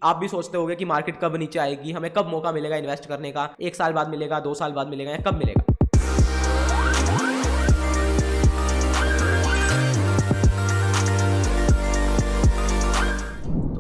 आप भी सोचते होगे कि मार्केट कब नीचे आएगी, हमें कब मौका मिलेगा इन्वेस्ट करने का, 1 साल बाद मिलेगा, 2 साल बाद मिलेगा या कब मिलेगा।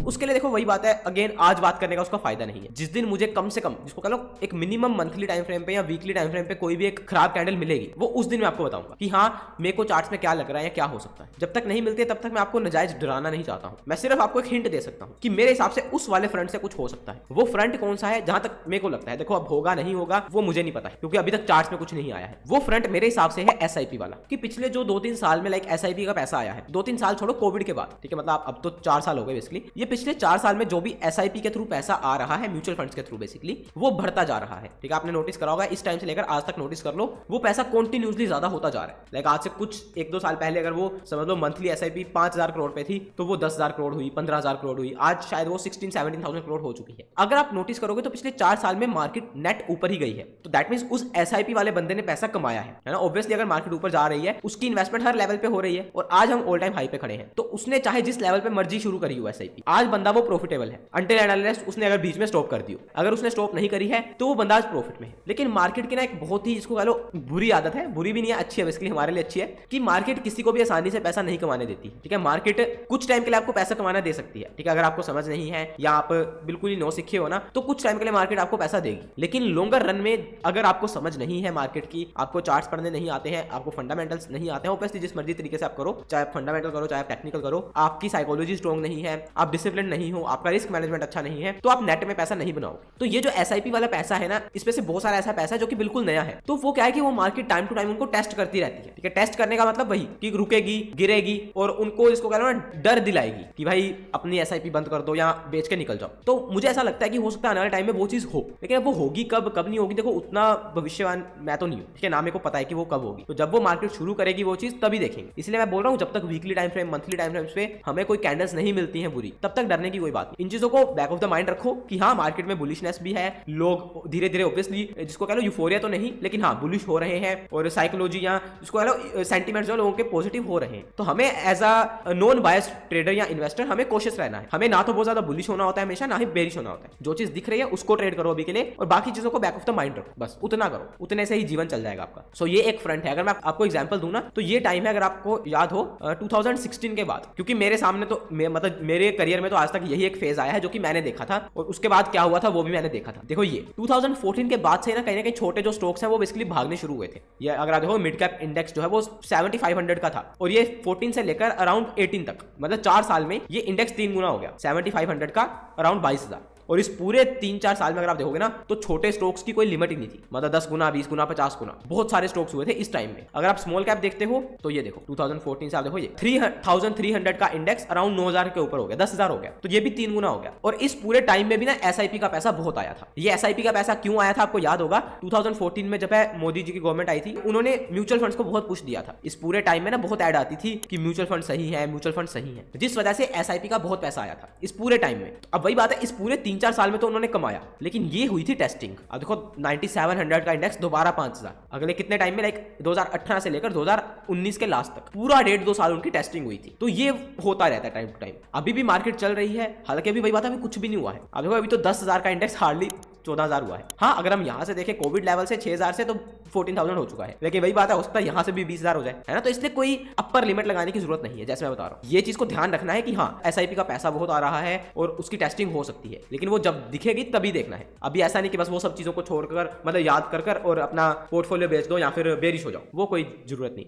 उसके लिए देखो वही बात है, अगेन आज बात करने का उसका फायदा नहीं है। जिस दिन मुझे कम से कम, जिसको कह लो एक मिनिमम मंथली टाइम फ्रेम पे या वीकली टाइम फ्रेम पे कोई भी एक खराब कैंडल मिलेगी, वो उस दिन मैं आपको बताऊंगा कि हाँ मेरे को चार्ट्स में क्या लग रहा है या क्या हो सकता है। जब तक नहीं मिलती है तब तक मैं आपको नजायज डराना नहीं चाहता हूं। मैं सिर्फ आपको एक हिंट दे सकता हूं कि मेरे हिसाब से उस वाले फ्रंट से कुछ हो सकता है। वो फ्रंट कौन सा है जहां तक मेरे को लगता है, देखो अब होगा नहीं होगा वो मुझे नहीं पता है क्योंकि अभी तक चार्ट्स में कुछ नहीं आया है। वो फ्रंट मेरे हिसाब से है एसआईपी वाला, कि पिछले जो 2-3 साल में लाइक एसआईपी का पैसा आया है, 2-3 साल छोड़ो कोविड के बाद, ठीक है, मतलब अब तो 4 साल हो गए बेसिकली। ये पिछले 4 साल में जो भी एसआईपी के थ्रू पैसा आ रहा है म्यूचुअल फंड्स के थ्रू बेसिकली, वो बढ़ता जा रहा है। ठीक है, आपने नोटिस करा होगा, इस टाइम से लेकर आज तक नोटिस कर लो, वो पैसा कंटिन्यूअसली ज्यादा होता जा रहा है। लाइक आज से कुछ 1-2 साल पहले अगर वो समझ लो मंथली एसआईपी 5,000 करोड़ पे थी तो वो 10,000 करोड़ हुई, 15,000 करोड़ हुई, आज शायद वो 16-17,000 करोड़ हो चुकी है। अगर आप नोटिस करोगे तो पिछले 4 साल में मार्केट नेट ऊपर ही गई है, तो दैट मींस उस एसआईपी वाले बंदे ने पैसा कमाया है ना। ऑब्वियसली अगर मार्केट ऊपर जा रही है, उसकी इन्वेस्टमेंट हर लेवल पे हो रही है और आज हम ऑल टाइम हाई पे खड़े हैं, तो उसने चाहे जिस लेवल पे मर्जी शुरू करी हो एसआईपी, आज बंदा वो प्रॉफिटेबल है अंटिल एंड अनलेस उसने अगर बीच में स्टॉप कर दियो। अगर उसने स्टॉप नहीं करी है तो वो बंदा आज प्रॉफिट में है। लेकिन मार्केट की ना एक बहुत ही, इसको कह लो बुरी आदत है, बुरी भी नहीं है, अच्छी है, बेसिकली हमारे लिए अच्छी है, कि मार्केट किसी को भी आसानी से पैसा नहीं कमाने देती। ठीक है, मार्केट कुछ टाइम के लिए आपको पैसा कमाना दे सकती है, ठीक है, अगर आपको समझ नहीं है या आप बिल्कुल ही नो सीखे हो ना, तो कुछ टाइम के लिए मार्केट आपको पैसा देगी। लेकिन लॉन्गर रन में अगर आपको समझ नहीं है मार्केट की, आपको चार्ट्स पढ़ने नहीं आते हैं, आपको फंडामेंटल्स नहीं आते हैं, ऑब्वियसली जिस मर्जी तरीके से आप करो, चाहे फंडामेंटल करो चाहे टेक्निकल करो, आपकी साइकोलॉजी स्ट्रॉन्ग नहीं है, आप डिसिप्लिन नहीं हो, आपका रिस्क मैनेजमेंट अच्छा नहीं है, तो आप नेट में पैसा नहीं बनाओगे। तो ये जो एसआईपी वाला पैसा है ना, इसमें से बहुत सारा ऐसा पैसा है जो कि बिल्कुल नया है, तो वो क्या है कि वो मार्केट टाइम टू टाइम उनको टेस्ट करती रहती है। ठीक है, टेस्ट करने का मतलब वही कि रुकेगी, गिरेगी और उनको इसको कह लो ना डर दिलाएगी कि भाई अपनी एसआईपी बंद कर दो या बेच के निकल जाओ। तो मुझे ऐसा लगता है कि हो सकता है आने वाले टाइम में वो चीज हो, लेकिन अब वो होगी कब कब नहीं होगी, देखो उतना भविष्यवान मैं तो नहीं हूँ, ठीक है ना, मेरे को पता है कि वो कब होगी। तो जब वो मार्केट शुरू करेगी वो चीज तभी देखेंगे। इसलिए मैं बोल रहा हूँ जब तक weekly time frame, monthly time frames पे हमें कोई कैंडल्स नहीं मिलती हैं बुरी, तब तक डरने की कोई बात नहीं। इन चीजों को बैक ऑफ द माइंड रखो कि हाँ मार्केट में बुलिशनेस भी है, लोग धीरे धीरे ऑब्वियसली जिसको कह लो यूफोरिया तो नहीं, लेकिन हाँ बुलिश हो रहे हैं और साइकोलॉजी या जिसको कह लो सेंटीमेंट्स जो लोगों के पॉजिटिव हो रहे हैं। तो हमें as a non biased trader या इन्वेस्टर हमें कोशिश रहना है। हमें ना तो बहुत ज्यादा बुलिश होना होता है हमेशा, ना ही बेरिश होना होता है। जो चीज दिख रही है उसको ट्रेड करो अभी के लिए और बाकी चीजों को बैक ऑफ द माइंड रखो, बस उतना करो, उतने से ही जीवन चल जाएगा आपका। सो ये एक फ्रंट है। अगर मैं आपको एग्जांपल दूं ना, तो ये टाइम है, अगर आपको याद हो 2016 के बाद, क्योंकि मेरे सामने तो मतलब मेरे करियर में तो आज तक यही एक फेज आया है जो कि मैंने देखा था, और उसके बाद क्या हुआ था वो भी मैंने देखा था। देखो ये 2014 के बाद से ना कहीं छोटे जो स्टॉक्स हैं वो बेसिकली भागने शुरू हुए थे। ये अगर आप देखो मिड कैप इंडेक्स जो है वो 7500 का था और ये 14 से लेकर अराउंड 18 तक, मतलब 4 साल में ये इंडेक्स 3 गुना हो गया, 7500 का अराउंड 22,000। और इस पूरे 3-4 साल में अगर आप देखोगे ना तो छोटे स्टॉक्स की कोई लिमिट ही नहीं थी, मतलब 10 गुना, 20 गुना, 50 गुना, बहुत सारे स्टॉक्स हुए थे इस टाइम में। अगर आप स्मॉल कैप देखते हो तो ये देखो 2014 से आप देखो ये 3300 का इंडेक्स अराउंड 9,000 के ऊपर हो गया, 10,000 हो गया, तो ये भी 3 गुना हो गया। और इस पूरे टाइम में भी ना एसआईपी का पैसा बहुत आया था। ये एसआईपी का पैसा क्यों आया था आपको याद होगा, 2014 में जब मोदी जी की गवर्नमेंट आई थी उन्होंने म्यूचुअल फंड्स को बहुत पुश दिया था। इस पूरे टाइम में ना बहुत ऐड आती थी कि म्यूचुअल फंड सही है, म्यूचुअल फंड सही है, जिस वजह से एसआईपी का बहुत पैसा आया था इस पूरे टाइम में। अब वही बात है, इस पूरे 3-4 साल में तो उन्होंने कमाया, लेकिन ये हुई थी टेस्टिंग। अब देखो 9700 का इंडेक्स दोबारा 5,000, अगले कितने टाइम में, लाइक 2018 से लेकर 2019 के लास्ट तक पूरा 1.5-2 साल उनकी टेस्टिंग हुई थी। तो ये होता रहता है टाइम टू टाइम। अभी भी मार्केट चल रही है, हालांकि अभी वही बात है, अभी कुछ भी नहीं हुआ है। अब देखो अभी तो 10,000 का इंडेक्स हार्डली 14,000 हुआ है। हाँ अगर हम यहाँ से देखें कोविड लेवल से 6,000 से तो 14,000 हो चुका है, लेकिन वही बात है हो सकता है यहाँ से भी 20,000 हो जाए, है ना। तो इसलिए कोई अपर लिमिट लगाने की जरूरत नहीं है, जैसे मैं बता रहा हूँ। ये चीज को ध्यान रखना है कि हाँ एसआईपी का पैसा बहुत आ रहा है और उसकी टेस्टिंग हो सकती है, लेकिन वो जब दिखेगी तभी देखना है। अभी ऐसा नहीं कि बस वो सब चीजों को छोड़कर, मतलब याद कर और अपना पोर्टफोलियो बेच दो या फिर बेरिश हो जाओ, वो कोई जरूरत नहीं।